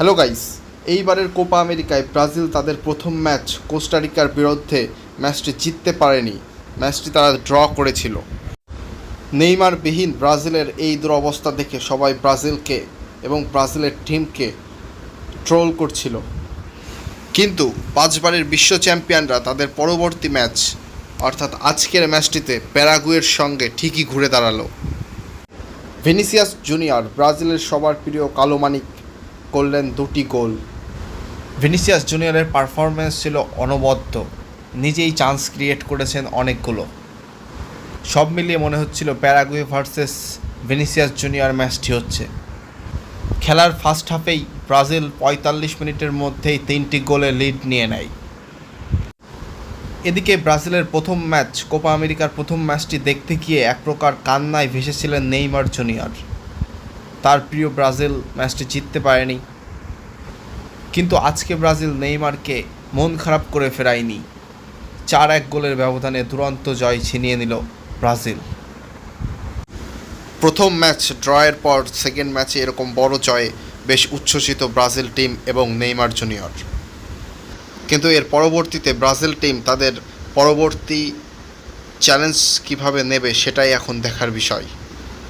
Hello guys, এইবারের Copa আমেরিকায় Brazil তাদের প্রথম ম্যাচ কোস্টারিকার বিরুদ্ধে ম্যাচটি জিততে পারেনি। ম্যাচটি তারা ড্র করেছিল। নেইমারবিহীন ব্রাজিলের এই দুরবস্থা দেখে সবাই ব্রাজিলকে এবং ব্রাজিলের টিমকে ট্রোল করছিল। কিন্তু 5বারের বিশ্ব চ্যাম্পিয়নরা তাদের পরবর্তী ম্যাচ অর্থাৎ আজকের ম্যাচটিতে প্যারাগুয়ের সঙ্গে ঠিকই ঘুরে দাঁড়ালো। ভিনিসিয়াস জুনিয়র ব্রাজিলের সবার প্রিয় কালো মানিক করলেন 2টি গোল। ভিনিসিয়াস জুনিয়রের পারফরমেন্স ছিল অনবদ্য, নিজেই চান্স ক্রিয়েট করেছেন অনেকগুলো। সব মিলিয়ে মনে হচ্ছিল প্যারাগুয়ে ভার্সেস ভিনিসিয়াস জুনিয়র ম্যাচটি হচ্ছে। খেলার ফার্স্ট হাফেই ব্রাজিল 45 মিনিটের মধ্যেই 3টি গোলে লিড নিয়ে নেয়। এদিকে ব্রাজিলের প্রথম ম্যাচ, কোপা আমেরিকার প্রথম ম্যাচটি দেখতে গিয়ে এক প্রকার কান্নায় ভেসেছিলেন নেইমার জুনিয়র। তার প্রিয় ব্রাজিল ম্যাচটি জিততে পারেনি, কিন্তু আজকে ব্রাজিল নেইমারকে মন খারাপ করে ফেরায়নি। 4-1 গোলের ব্যবধানে দুরন্ত জয় ছিনিয়ে নিল ব্রাজিল। প্রথম ম্যাচ ড্রয়ের পর সেকেন্ড ম্যাচে এরকম বড় জয়ে বেশ উচ্ছ্বসিত ব্রাজিল টিম এবং নেইমার জুনিয়র। কিন্তু এর পরবর্তীতে ব্রাজিল টিম তাদের পরবর্তী চ্যালেঞ্জ কিভাবে নেবে সেটাই এখন দেখার বিষয়।